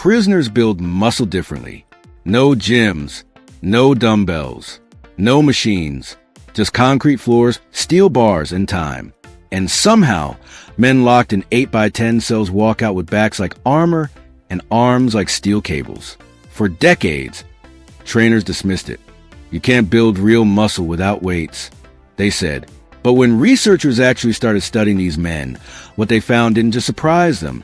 prisoners build muscle differently. No gyms, no dumbbells, no machines, just concrete floors, steel bars, and time. And somehow, men locked in 8x10 cells walk out with backs like armor and arms like steel cables. For decades, trainers dismissed it. You can't build real muscle without weights, they said. But when researchers actually started studying these men, what they found didn't just surprise them.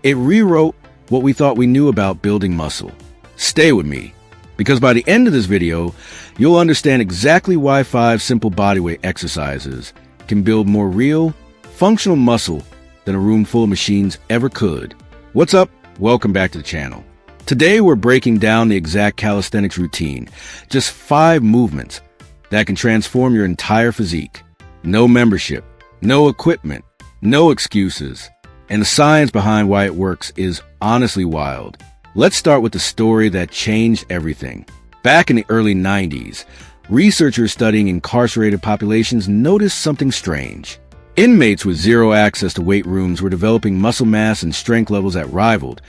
It rewrote what we thought we knew about building muscle. Stay with me, because by the end of this video, you'll understand exactly why 5 simple bodyweight exercises can build more real, functional muscle than a room full of machines ever could. What's up? Welcome back to the channel. Today we're breaking down the exact calisthenics routine, just 5 movements that can transform your entire physique. No membership, no equipment, no excuses. And the science behind why it works is honestly wild. Let's start with the story that changed everything. Back in the early 90s, researchers studying incarcerated populations noticed something strange. Inmates with zero access to weight rooms were developing muscle mass and strength levels that rivaled,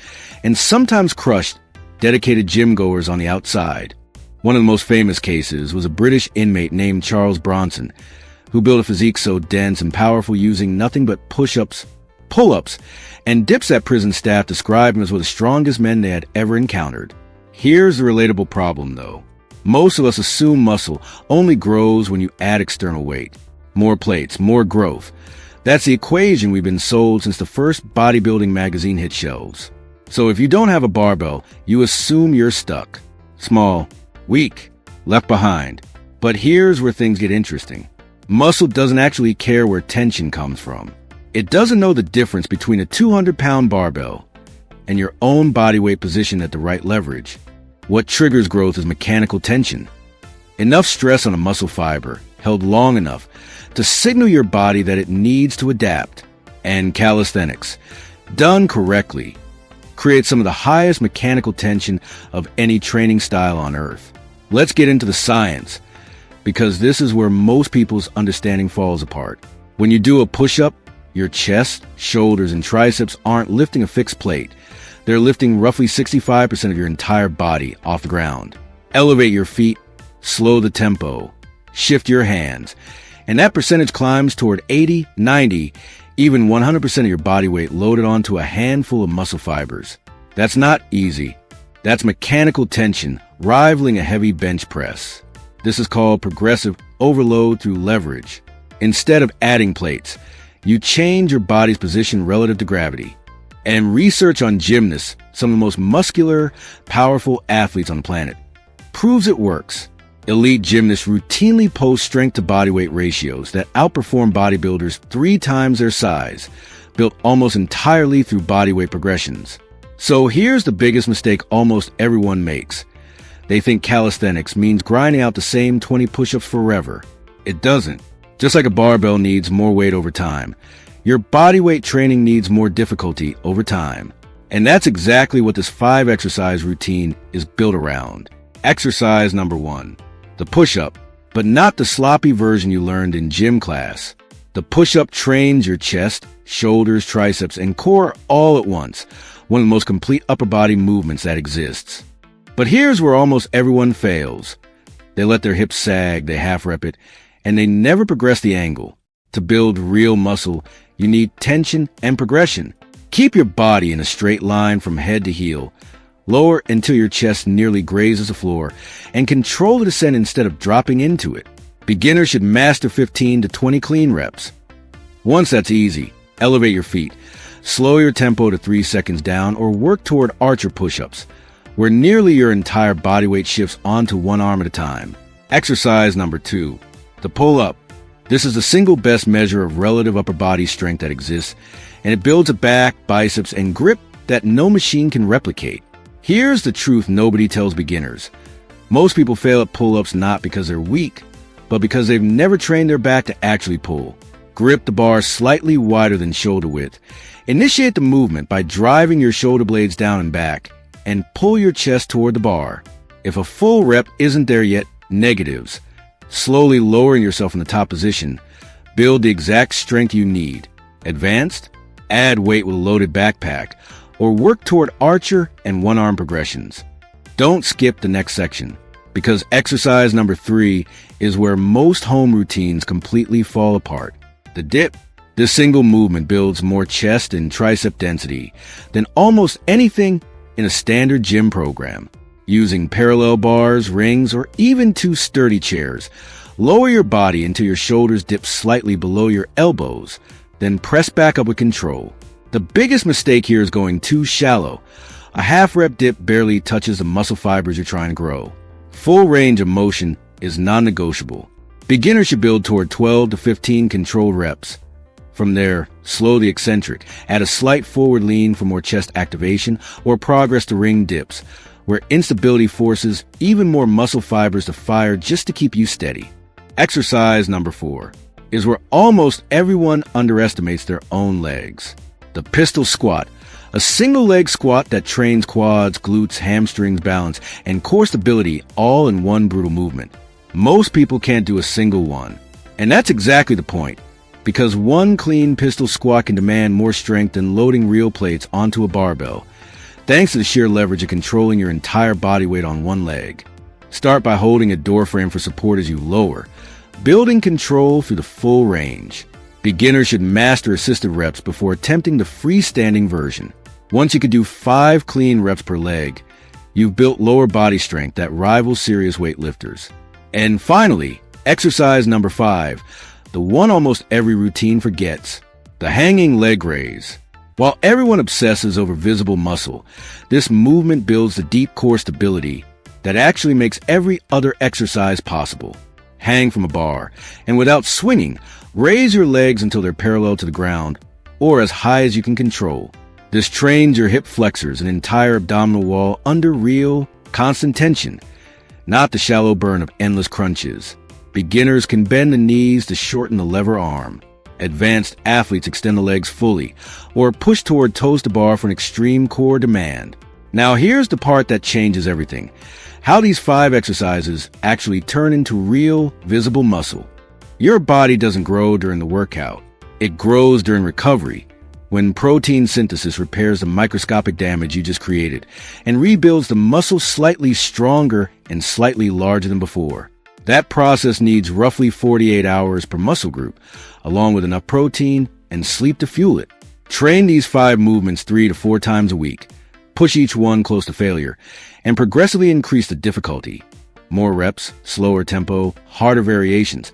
and sometimes crushed, dedicated gym goers on the outside. One of the most famous cases was a British inmate named Charles Bronson, who built a physique so dense and powerful using nothing but push-ups, pull-ups, and dips that prison staff described him as one of the strongest men they had ever encountered. Here's the relatable problem, though. Most of us assume muscle only grows when you add external weight. More plates, more growth. That's the equation we've been sold since the first bodybuilding magazine hit shelves. So if you don't have a barbell, you assume you're stuck. Small, weak, left behind. But here's where things get interesting. Muscle doesn't actually care where tension comes from. It doesn't know the difference between a 200-pound barbell and your own body weight position at the right leverage. What triggers growth is mechanical tension. Enough stress on a muscle fiber, held long enough, to signal your body that it needs to adapt. And calisthenics, done correctly, creates some of the highest mechanical tension of any training style on earth. Let's get into the science, because this is where most people's understanding falls apart. When you do a push-up, your chest, shoulders, and triceps aren't lifting a fixed plate. They're lifting roughly 65% of your entire body off the ground. Elevate your feet, slow the tempo, shift your hands, and that percentage climbs toward 80, 90, even 100% of your body weight loaded onto a handful of muscle fibers. That's not easy. That's mechanical tension rivaling a heavy bench press. This is called progressive overload through leverage. Instead of adding plates, you change your body's position relative to gravity. And research on gymnasts, some of the most muscular, powerful athletes on the planet, proves it works. Elite gymnasts routinely post strength to body weight ratios that outperform bodybuilders 3 times their size, built almost entirely through body weight progressions. So here's the biggest mistake almost everyone makes. They think calisthenics means grinding out the same 20 push-ups forever. It doesn't. Just like a barbell needs more weight over time, your body weight training needs more difficulty over time. And that's exactly what this 5 exercise routine is built around. Exercise number 1, the push-up, but not the sloppy version you learned in gym class. The push-up trains your chest, shoulders, triceps, and core all at once, one of the most complete upper body movements that exists. But here's where almost everyone fails. They let their hips sag, they half-rep it, and they never progress the angle. To build real muscle, you need tension and progression. Keep your body in a straight line from head to heel. Lower until your chest nearly grazes the floor, and control the descent instead of dropping into it. Beginners should master 15 to 20 clean reps. Once that's easy, elevate your feet. Slow your tempo to 3 seconds down or work toward archer push-ups, where nearly your entire body weight shifts onto one arm at a time. Exercise number 2, the pull-up. This is the single best measure of relative upper body strength that exists, and it builds a back, biceps, and grip that no machine can replicate. Here's the truth nobody tells beginners. Most people fail at pull-ups not because they're weak, but because they've never trained their back to actually pull. Grip the bar slightly wider than shoulder width. Initiate the movement by driving your shoulder blades down and back, and pull your chest toward the bar. If a full rep isn't there yet, negatives. Slowly lowering yourself in the top position. Build the exact strength you need. Advanced? Add weight with a loaded backpack. or work toward archer and one-arm progressions. Don't skip the next section, because exercise number 3 is where most home routines completely fall apart. The dip. This single movement builds more chest and tricep density than almost anything in a standard gym program. Using parallel bars, rings, or even 2 sturdy chairs, lower your body until your shoulders dip slightly below your elbows, then press back up with control. The biggest mistake here is going too shallow. A half-rep dip barely touches the muscle fibers you're trying to grow. Full range of motion is non-negotiable. Beginners should build toward 12 to 15 controlled reps. From there, slow the eccentric. Add a slight forward lean for more chest activation, or progress to ring dips, where instability forces even more muscle fibers to fire just to keep you steady. Exercise number 4 is where almost everyone underestimates their own legs. The pistol squat, a single leg squat that trains quads, glutes, hamstrings, balance, and core stability all in one brutal movement. Most people can't do a single one. And that's exactly the point. Because one clean pistol squat can demand more strength than loading real plates onto a barbell, thanks to the sheer leverage of controlling your entire body weight on one leg. Start by holding a door frame for support as you lower, building control through the full range. Beginners should master assisted reps before attempting the freestanding version. Once you can do 5 clean reps per leg, you've built lower body strength that rivals serious weightlifters. And finally, exercise number 5. The one almost every routine forgets, the hanging leg raise. While everyone obsesses over visible muscle, this movement builds the deep core stability that actually makes every other exercise possible. Hang from a bar, and without swinging, raise your legs until they're parallel to the ground, or as high as you can control. This trains your hip flexors and entire abdominal wall under real, constant tension, not the shallow burn of endless crunches. Beginners can bend the knees to shorten the lever arm. Advanced athletes extend the legs fully, or push toward toes to bar for an extreme core demand. Now here's the part that changes everything. How these 5 exercises actually turn into real, visible muscle. Your body doesn't grow during the workout. It grows during recovery, when protein synthesis repairs the microscopic damage you just created, and rebuilds the muscle slightly stronger and slightly larger than before. That process needs roughly 48 hours per muscle group, along with enough protein and sleep to fuel it. Train these 5 movements 3 to 4 times a week. Push each one close to failure, and progressively increase the difficulty. More reps, slower tempo, harder variations,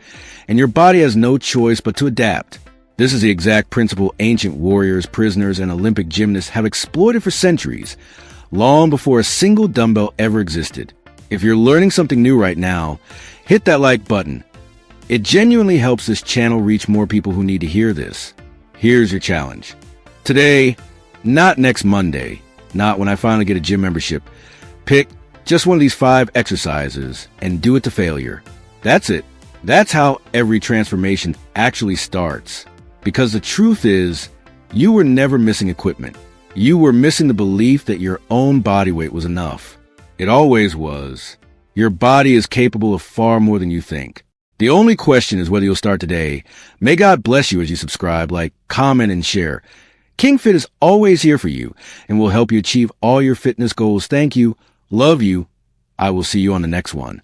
and your body has no choice but to adapt. This is the exact principle ancient warriors, prisoners, and Olympic gymnasts have exploited for centuries, long before a single dumbbell ever existed. If you're learning something new right now, hit that like button. It genuinely helps this channel reach more people who need to hear this. Here's your challenge. Today, not next Monday, not when I finally get a gym membership, pick just one of these 5 exercises and do it to failure. That's it. That's how every transformation actually starts. Because the truth is, you were never missing equipment. You were missing the belief that your own body weight was enough. It always was. Your body is capable of far more than you think. The only question is whether you'll start today. May God bless you as you subscribe, like, comment, and share. KingFit is always here for you and will help you achieve all your fitness goals. Thank you. Love you. I will see you on the next one.